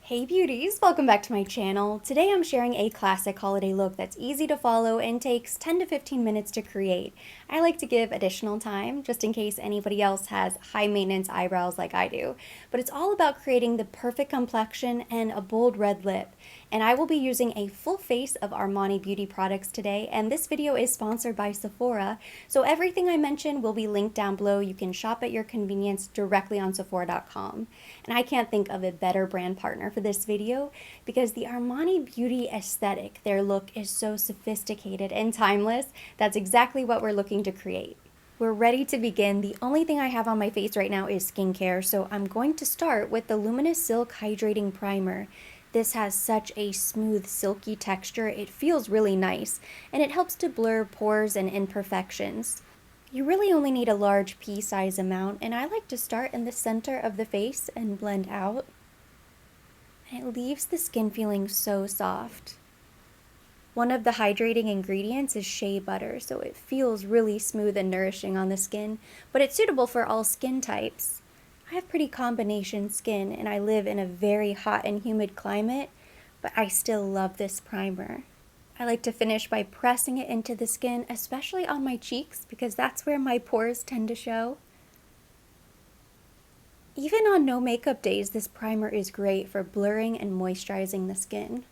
Hey beauties, welcome back to my channel. Today I'm sharing a classic holiday look that's easy to follow and takes 10 to 15 minutes to create. I like to give additional time just in case anybody else has high maintenance eyebrows like I do. But it's all about creating the perfect complexion and a bold red lip. And I will be using a full face of Armani beauty products today, and this video is sponsored by Sephora. So everything I mention will be linked down below. You can shop at your convenience directly on Sephora.com. And I can't think of a better brand partner for this video because the Armani beauty aesthetic, their look is so sophisticated and timeless. That's exactly what we're looking to create. We're ready to begin. The only thing I have on my face right now is skincare, so I'm going to start with the Luminous Silk Hydrating Primer. This has such a smooth, silky texture. It feels really nice, and it helps to blur pores and imperfections. You really only need a large pea-size amount, and I like to start in the center of the face and blend out. And it leaves the skin feeling so soft. One of the hydrating ingredients is shea butter, so it feels really smooth and nourishing on the skin, but it's suitable for all skin types. I have pretty combination skin, and I live in a very hot and humid climate, but I still love this primer. I like to finish by pressing it into the skin, especially on my cheeks, because that's where my pores tend to show. Even on no makeup days, this primer is great for blurring and moisturizing the skin.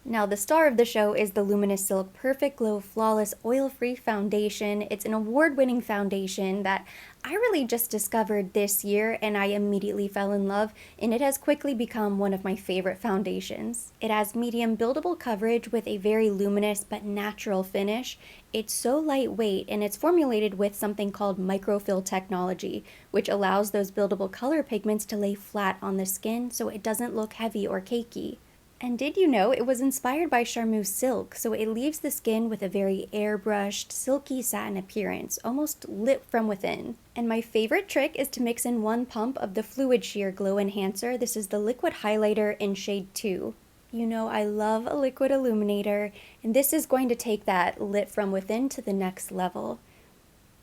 Now, the star of the show is the Luminous Silk Perfect Glow Flawless Oil-Free Foundation. It's an award-winning foundation that I really just discovered this year, and I immediately fell in love, and it has quickly become one of my favorite foundations. It has medium buildable coverage with a very luminous but natural finish. It's so lightweight, and it's formulated with something called microfill technology, which allows those buildable color pigments to lay flat on the skin so it doesn't look heavy or cakey. And did you know it was inspired by charmeuse silk, so it leaves the skin with a very airbrushed, silky satin appearance, almost lit from within. And my favorite trick is to mix in 1 pump of the Fluid Sheer Glow Enhancer. This is the liquid highlighter in shade 2. You know I love a liquid illuminator, and this is going to take that lit from within to the next level.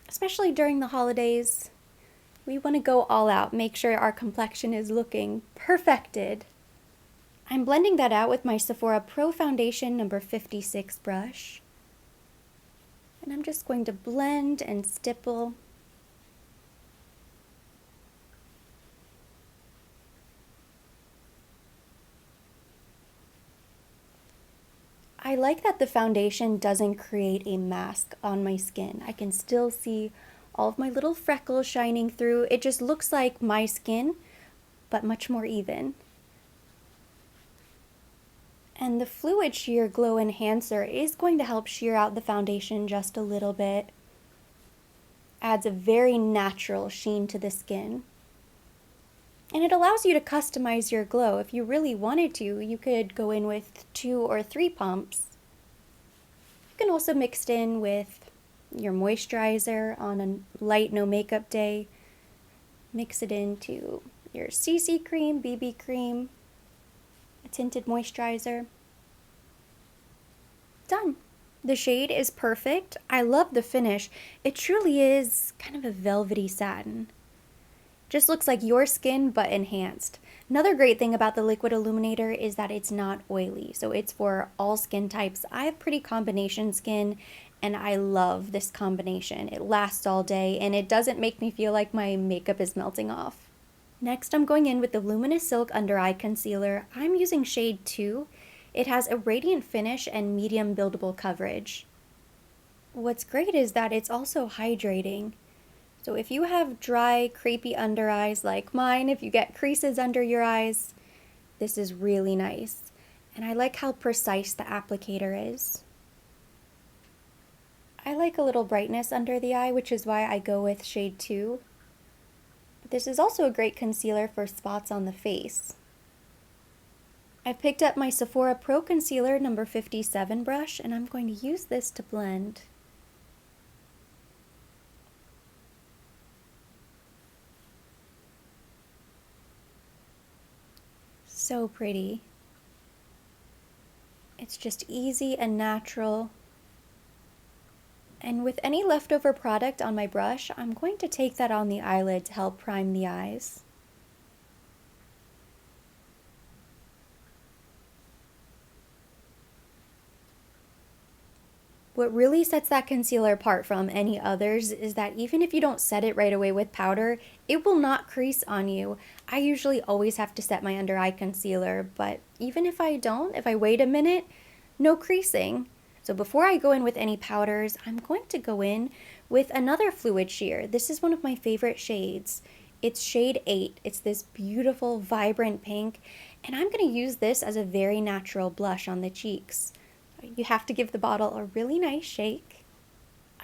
Especially during the holidays, we want to go all out, make sure our complexion is looking perfected. I'm blending that out with my Sephora Pro Foundation number 56 brush. And I'm just going to blend and stipple. I like that the foundation doesn't create a mask on my skin. I can still see all of my little freckles shining through. It just looks like my skin, but much more even. And the Fluid Sheer Glow Enhancer is going to help sheer out the foundation just a little bit. Adds a very natural sheen to the skin. And it allows you to customize your glow. If you really wanted to, you could go in with 2 or 3 pumps. You can also mix it in with your moisturizer on a light no makeup day. Mix it into your CC cream, BB cream, a tinted moisturizer. Done. The shade is perfect. I love the finish. It truly is kind of a velvety satin. Just looks like your skin but enhanced. Another great thing about the liquid illuminator is that it's not oily, so it's for all skin types. I have pretty combination skin, and I love this combination. It lasts all day, and it doesn't make me feel like my makeup is melting off. Next, I'm going in with the Luminous Silk Under Eye Concealer. I'm using shade 2. It has a radiant finish and medium buildable coverage. What's great is that it's also hydrating. So if you have dry, crepey under eyes like mine, if you get creases under your eyes, this is really nice. And I like how precise the applicator is. I like a little brightness under the eye, which is why I go with shade 2. This is also a great concealer for spots on the face. I picked up my Sephora Pro Concealer number 57 brush, and I'm going to use this to blend. So pretty. It's just easy and natural. And with any leftover product on my brush, I'm going to take that on the eyelid to help prime the eyes. What really sets that concealer apart from any others is that even if you don't set it right away with powder, it will not crease on you. I usually always have to set my under eye concealer, but even if I don't, if I wait a minute, no creasing. So before I go in with any powders, I'm going to go in with another fluid sheer. This is one of my favorite shades. It's shade 8. It's this beautiful, vibrant pink, and I'm going to use this as a very natural blush on the cheeks. You have to give the bottle a really nice shake.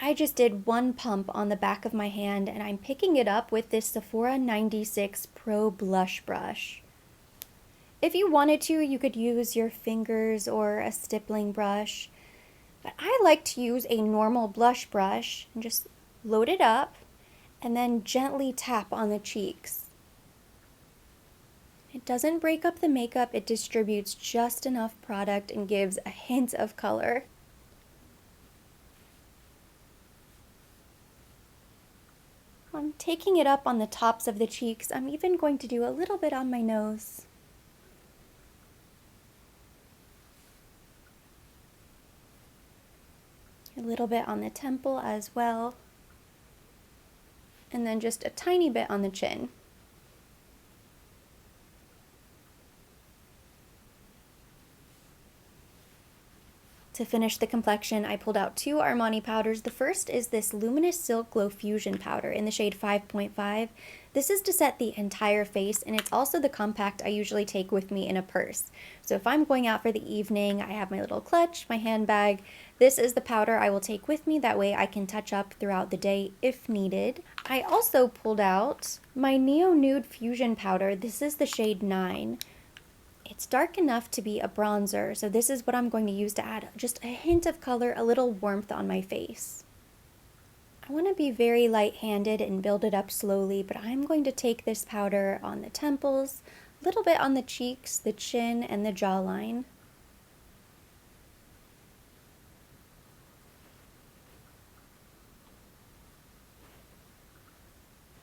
I just did one pump on the back of my hand, and I'm picking it up with this Sephora 96 Pro Blush Brush. If you wanted to, you could use your fingers or a stippling brush, but I like to use a normal blush brush and just load it up and then gently tap on the cheeks. It doesn't break up the makeup, it distributes just enough product and gives a hint of color. I'm taking it up on the tops of the cheeks. I'm even going to do a little bit on my nose. A little bit on the temple as well. And then just a tiny bit on the chin. To finish the complexion, I pulled out 2 Armani powders. The first is this Luminous Silk Glow Fusion powder in the shade 5.5. This is to set the entire face, and it's also the compact I usually take with me in a purse. So if I'm going out for the evening, I have my little clutch, my handbag. This is the powder I will take with me. That way I can touch up throughout the day if needed. I also pulled out my Neo Nude Fusion powder. This is the shade 9. It's dark enough to be a bronzer, so this is what I'm going to use to add just a hint of color, a little warmth on my face. I want to be very light-handed and build it up slowly, but I'm going to take this powder on the temples, a little bit on the cheeks, the chin, and the jawline.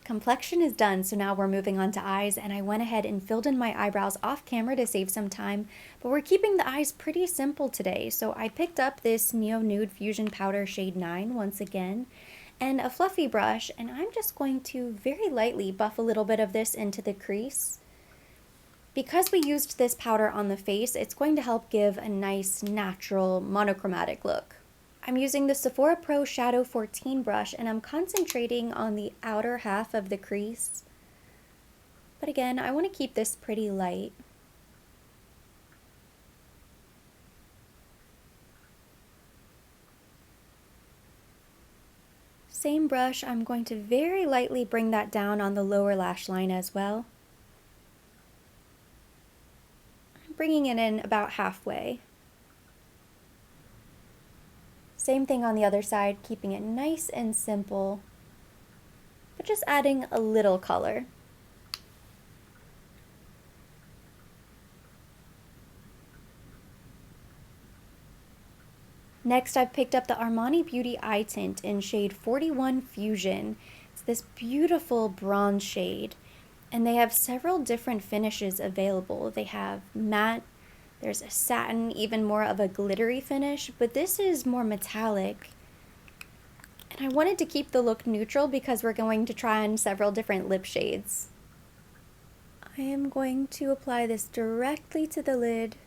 Complexion is done, so now we're moving on to eyes, and I went ahead and filled in my eyebrows off camera to save some time, but we're keeping the eyes pretty simple today. So I picked up this Neo Nude Fusion powder shade 9 once again, and a fluffy brush, and I'm just going to very lightly buff a little bit of this into the crease. Because we used this powder on the face, it's going to help give a nice, natural, monochromatic look. I'm using the Sephora Pro Shadow 14 brush, and I'm concentrating on the outer half of the crease. But again, I want to keep this pretty light. Same brush, I'm going to very lightly bring that down on the lower lash line as well. I'm bringing it in about halfway. Same thing on the other side, keeping it nice and simple, but just adding a little color. Next, I've picked up the Armani Beauty Eye Tint in shade 41 Fusion. It's this beautiful bronze shade, and they have several different finishes available. They have matte, there's a satin, even more of a glittery finish, but this is more metallic. And I wanted to keep the look neutral because we're going to try on several different lip shades. I am going to apply this directly to the lid.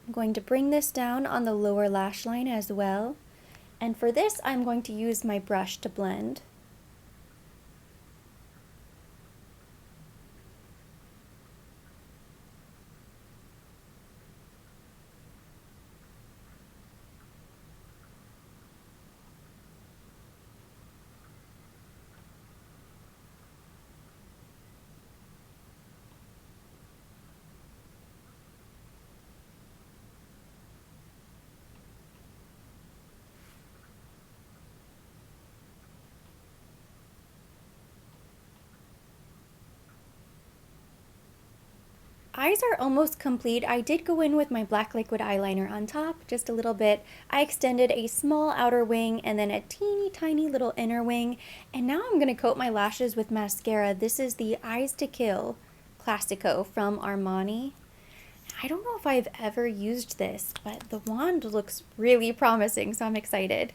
I'm going to bring this down on the lower lash line as well. And for this, I'm going to use my brush to blend. eyes are almost complete. I did go in with my black liquid eyeliner on top, just a little bit. I extended a small outer wing and then a teeny tiny little inner wing. And now I'm going to coat my lashes with mascara. This is the Eyes to Kill Classico from Armani. I don't know if I've ever used this, but the wand looks really promising, so I'm excited.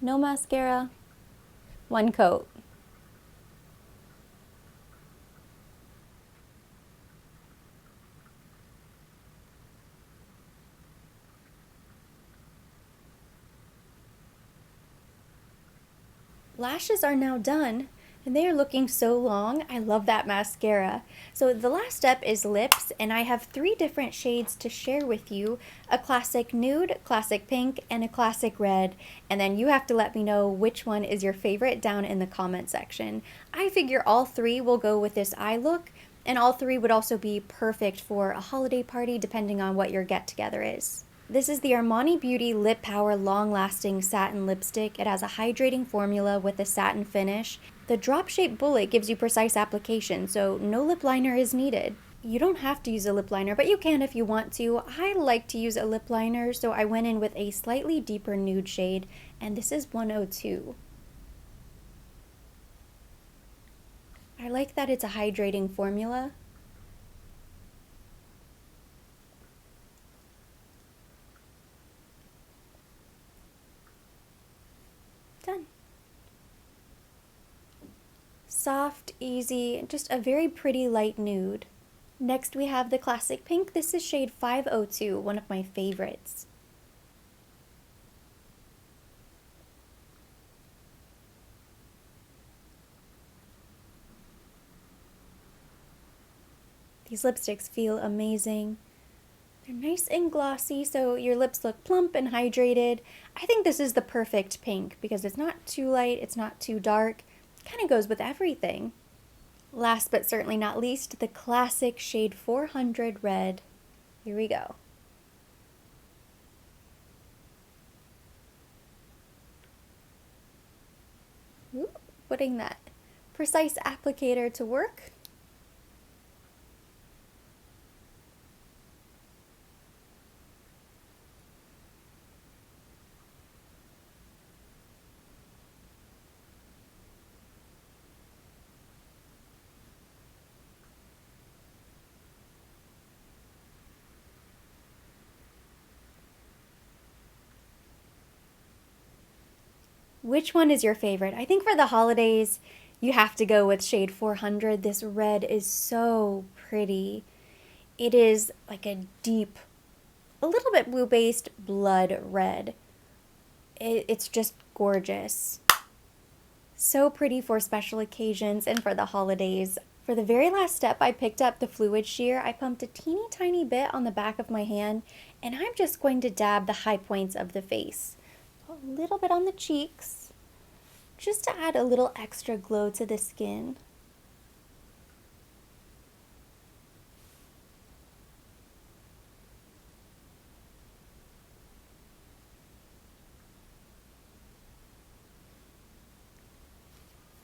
No mascara, one coat. Lashes are now done, and they are looking so long. I love that mascara. So the last step is lips, and I have 3 different shades to share with you: a classic nude, classic pink, and a classic red. And then you have to let me know which one is your favorite down in the comment section. I figure all 3 will go with this eye look, and all 3 would also be perfect for a holiday party depending on what your get-together is. This is the Armani Beauty Lip Power Long Lasting Satin Lipstick. It has a hydrating formula with a satin finish. The drop-shaped bullet gives you precise application, so no lip liner is needed. You don't have to use a lip liner, but you can if you want to. I like to use a lip liner, so I went in with a slightly deeper nude shade, and this is 102. I like that it's a hydrating formula. Done. Soft, easy, just a very pretty light nude. Next we have the classic pink. This is shade 502, one of my favorites. These lipsticks feel amazing. They're nice and glossy, so your lips look plump and hydrated. I think this is the perfect pink because it's not too light, it's not too dark. It kind of goes with everything. Last but certainly not least, the classic shade 400 red. Here we go. Ooh, putting that precise applicator to work. Which one is your favorite? I think for the holidays, you have to go with shade 400. This red is so pretty. It is like a deep, a little bit blue-based blood red. It's just gorgeous. So pretty for special occasions and for the holidays. For the very last step, I picked up the fluid sheer. I pumped a teeny tiny bit on the back of my hand, and I'm just going to dab the high points of the face. A little bit on the cheeks, just to add a little extra glow to the skin.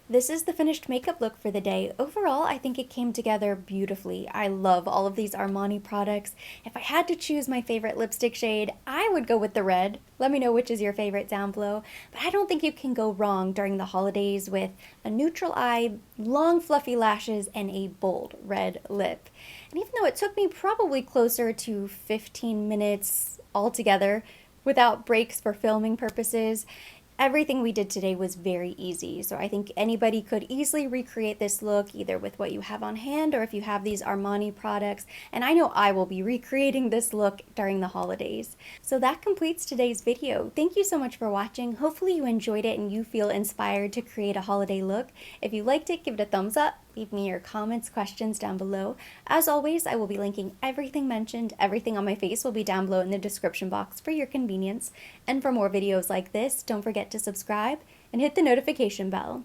This is the finished makeup look for the day. Overall, I think it came together beautifully. I love all of these Armani products. If I had to choose my favorite lipstick shade, I would go with the red. Let me know which is your favorite down below. But I don't think you can go wrong during the holidays with a neutral eye, long fluffy lashes, and a bold red lip. And even though it took me probably closer to 15 minutes altogether without breaks for filming purposes, everything we did today was very easy, so I think anybody could easily recreate this look either with what you have on hand or if you have these Armani products, and I know I will be recreating this look during the holidays. So that completes today's video. Thank you so much for watching. Hopefully you enjoyed it and you feel inspired to create a holiday look. If you liked it, give it a thumbs up. Leave me your comments, questions down below. As always, I will be linking everything mentioned. Everything on my face will be down below in the description box for your convenience. And for more videos like this, don't forget to subscribe and hit the notification bell.